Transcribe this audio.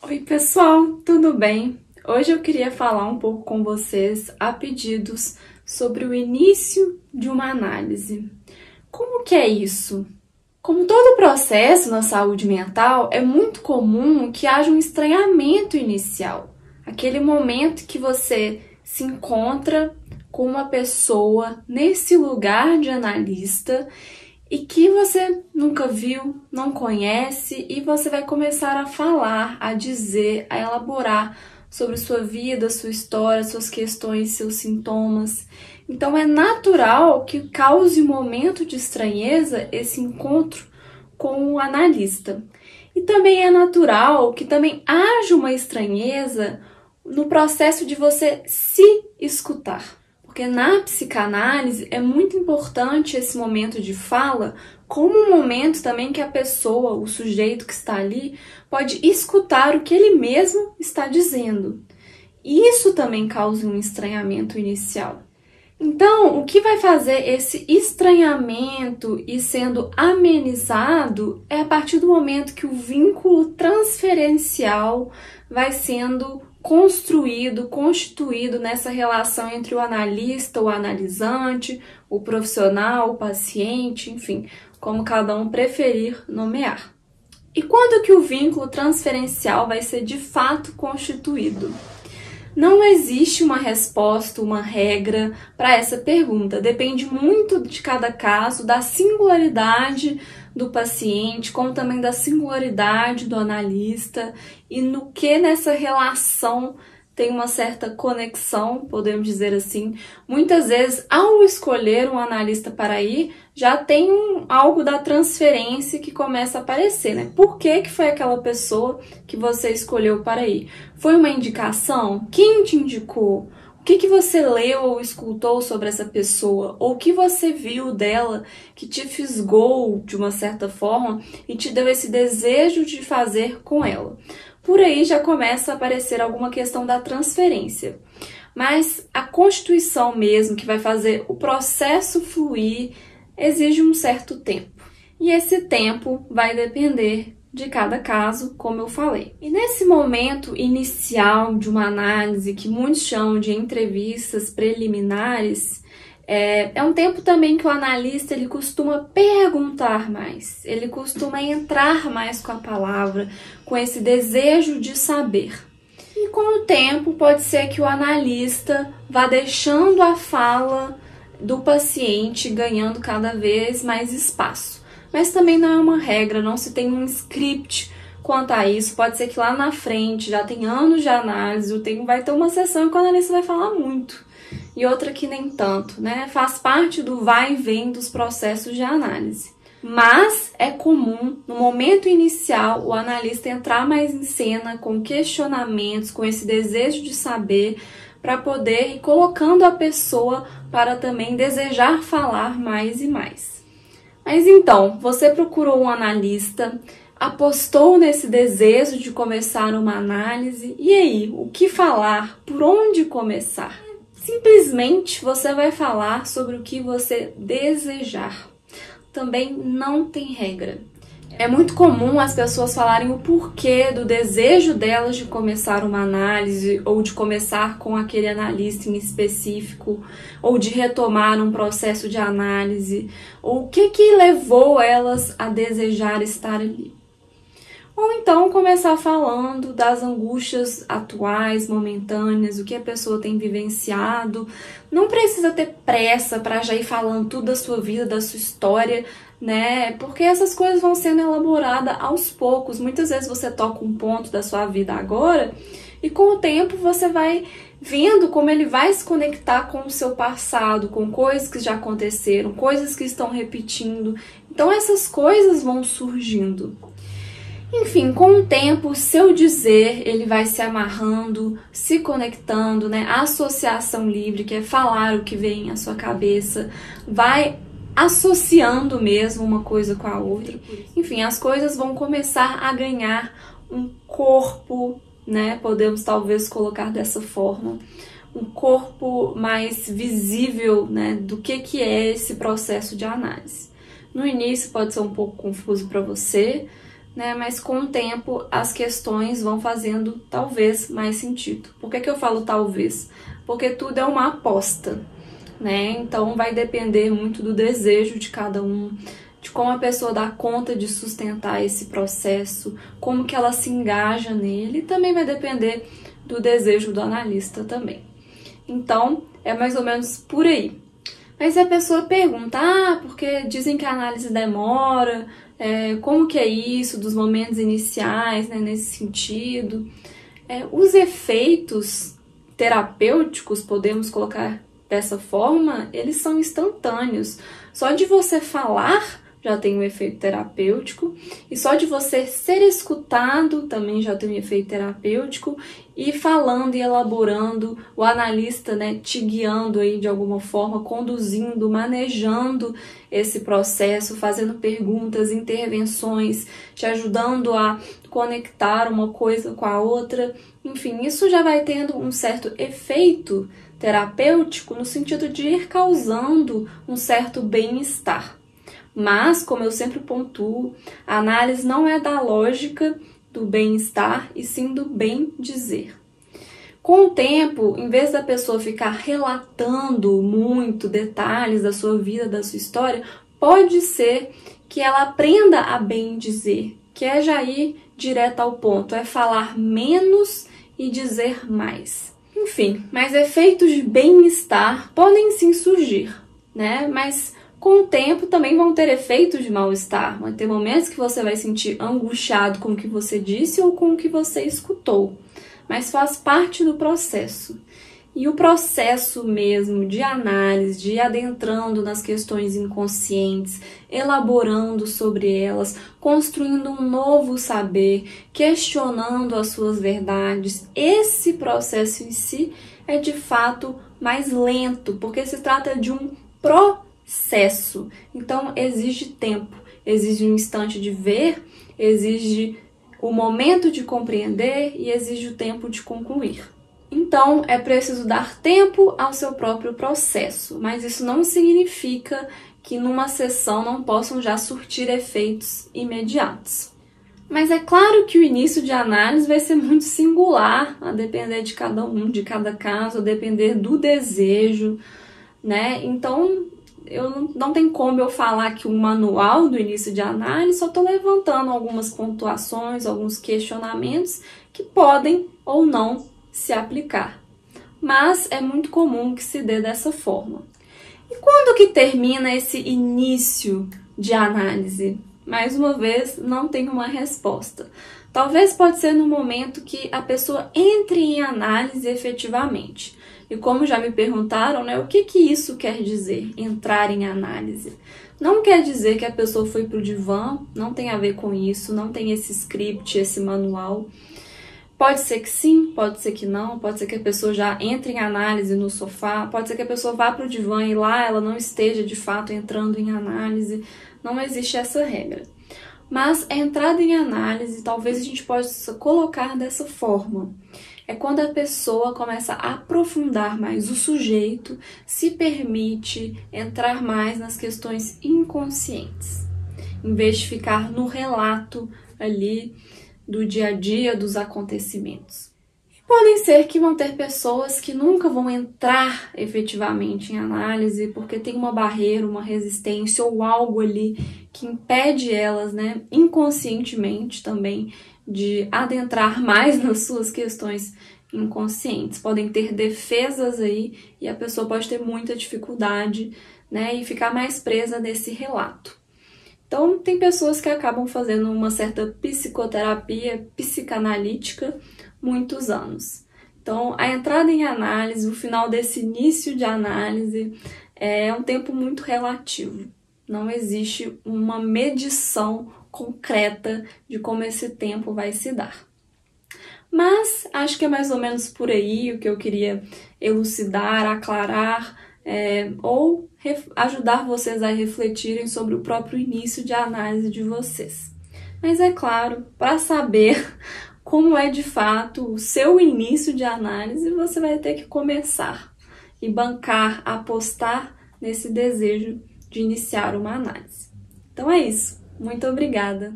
Oi pessoal, tudo bem? Hoje eu queria falar um pouco com vocês a pedidos sobre o início de uma análise. Como que é isso? Como todo processo na saúde mental, é muito comum que haja um estranhamento inicial. Aquele momento que você se encontra com uma pessoa nesse lugar de analista e que você nunca viu, não conhece, e você vai começar a falar, a dizer, a elaborar sobre sua vida, sua história, suas questões, seus sintomas. Então é natural que cause um momento de estranheza esse encontro com o analista. E também é natural que também haja uma estranheza no processo de você se escutar. Porque na psicanálise é muito importante esse momento de fala como um momento também que a pessoa, o sujeito que está ali, pode escutar o que ele mesmo está dizendo. E isso também causa um estranhamento inicial. Então, o que vai fazer esse estranhamento ir sendo amenizado é a partir do momento que o vínculo transferencial vai sendo construído, constituído nessa relação entre o analista, o analisante, o profissional, o paciente, enfim, como cada um preferir nomear. E quando que o vínculo transferencial vai ser de fato constituído? Não existe uma resposta, uma regra para essa pergunta. Depende muito de cada caso, da singularidade do paciente, como também da singularidade do analista e no que nessa relação tem uma certa conexão, podemos dizer assim. Muitas vezes, ao escolher um analista para ir, já tem algo da transferência que começa a aparecer, né? Por que foi aquela pessoa que você escolheu para ir? Foi uma indicação? Quem te indicou? O que você leu ou escutou sobre essa pessoa? Ou o que você viu dela que te fisgou de uma certa forma e te deu esse desejo de fazer com ela? Por aí já começa a aparecer alguma questão da transferência. Mas a constituição mesmo, que vai fazer o processo fluir, exige um certo tempo. E esse tempo vai depender de cada caso, como eu falei. E nesse momento inicial de uma análise, que muitos chamam de entrevistas preliminares, é um tempo também que o analista ele costuma perguntar mais, ele costuma entrar mais com a palavra, com esse desejo de saber. E com o tempo pode ser que o analista vá deixando a fala do paciente ganhando cada vez mais espaço. Mas também não é uma regra, não se tem um script quanto a isso. Pode ser que lá na frente, já tem anos de análise, vai ter uma sessão que o analista vai falar muito e outra que nem tanto, né? Faz parte do vai e vem dos processos de análise. Mas é comum, no momento inicial, o analista entrar mais em cena com questionamentos, com esse desejo de saber, para poder ir colocando a pessoa para também desejar falar mais e mais. Mas então, você procurou um analista, apostou nesse desejo de começar uma análise, e aí, o que falar? Por onde começar? Simplesmente você vai falar sobre o que você desejar. Também não tem regra. É muito comum as pessoas falarem o porquê do desejo delas de começar uma análise ou de começar com aquele analista em específico ou de retomar um processo de análise ou o que levou elas a desejar estar ali. Ou então começar falando das angústias atuais, momentâneas, o que a pessoa tem vivenciado. Não precisa ter pressa para já ir falando tudo da sua vida, da sua história, né? Porque essas coisas vão sendo elaboradas aos poucos. Muitas vezes você toca um ponto da sua vida agora e com o tempo você vai vendo como ele vai se conectar com o seu passado, com coisas que já aconteceram, coisas que estão repetindo. Então essas coisas vão surgindo. Enfim, com o tempo, o seu dizer, ele vai se amarrando, se conectando, né? A associação livre, que é falar o que vem à sua cabeça, vai associando mesmo uma coisa com a outra. Enfim, as coisas vão começar a ganhar um corpo, né? Podemos talvez colocar dessa forma, um corpo mais visível, né? Do que é esse processo de análise. No início pode ser um pouco confuso para você, né? Mas com o tempo as questões vão fazendo talvez mais sentido. Por que eu falo talvez? Porque tudo é uma aposta, né? Então vai depender muito do desejo de cada um, de como a pessoa dá conta de sustentar esse processo, como que ela se engaja nele, e também vai depender do desejo do analista também. Então, é mais ou menos por aí. Mas a pessoa pergunta, porque dizem que a análise demora, como que é isso, dos momentos iniciais, né, nesse sentido. Os efeitos terapêuticos, podemos colocar dessa forma, eles são instantâneos. Só de você falar já tem um efeito terapêutico, e só de você ser escutado também já tem um efeito terapêutico, e falando e elaborando, o analista, né, te guiando aí de alguma forma, conduzindo, manejando esse processo, fazendo perguntas, intervenções, te ajudando a conectar uma coisa com a outra, enfim, isso já vai tendo um certo efeito terapêutico no sentido de ir causando um certo bem-estar. Mas, como eu sempre pontuo, a análise não é da lógica do bem-estar, e sim do bem-dizer. Com o tempo, em vez da pessoa ficar relatando muito detalhes da sua vida, da sua história, pode ser que ela aprenda a bem-dizer, que é já ir direto ao ponto, é falar menos e dizer mais. Enfim, mas efeitos de bem-estar podem sim surgir, né? Mas com o tempo também vão ter efeitos de mal-estar. Vão ter momentos que você vai sentir angustiado com o que você disse ou com o que você escutou. Mas faz parte do processo. E o processo mesmo de análise, de ir adentrando nas questões inconscientes, elaborando sobre elas, construindo um novo saber, questionando as suas verdades, esse processo em si é de fato mais lento, porque se trata de um processo. Então exige tempo, exige um instante de ver, exige o momento de compreender e exige o tempo de concluir. Então é preciso dar tempo ao seu próprio processo, mas isso não significa que numa sessão não possam já surtir efeitos imediatos. Mas é claro que o início de análise vai ser muito singular, a depender de cada um, de cada caso, a depender do desejo, né? Então não tem como eu falar que um manual do início de análise, só estou levantando algumas pontuações, alguns questionamentos que podem ou não se aplicar. Mas é muito comum que se dê dessa forma. E quando que termina esse início de análise? Mais uma vez, não tem uma resposta. Talvez pode ser no momento que a pessoa entre em análise efetivamente. E como já me perguntaram, né, o que isso quer dizer, entrar em análise? Não quer dizer que a pessoa foi para o divã, não tem a ver com isso, não tem esse script, esse manual. Pode ser que sim, pode ser que não, pode ser que a pessoa já entre em análise no sofá, pode ser que a pessoa vá para o divã e lá ela não esteja de fato entrando em análise, não existe essa regra. Mas a entrada em análise, talvez a gente possa colocar dessa forma. É quando a pessoa começa a aprofundar mais o sujeito, se permite entrar mais nas questões inconscientes, em vez de ficar no relato ali do dia a dia dos acontecimentos. E podem ser que vão ter pessoas que nunca vão entrar efetivamente em análise porque tem uma barreira, uma resistência ou algo ali que impede elas, né, inconscientemente também, de adentrar mais nas suas questões inconscientes. Podem ter defesas aí e a pessoa pode ter muita dificuldade, né, e ficar mais presa nesse relato. Então, tem pessoas que acabam fazendo uma certa psicoterapia psicanalítica muitos anos. Então, a entrada em análise, o final desse início de análise é um tempo muito relativo. Não existe uma medição concreta de como esse tempo vai se dar. Mas acho que é mais ou menos por aí o que eu queria elucidar, aclarar, ou ajudar vocês a refletirem sobre o próprio início de análise de vocês. Mas é claro, para saber como é de fato o seu início de análise, você vai ter que começar e bancar, apostar nesse desejo de iniciar uma análise. Então é isso. Muito obrigada!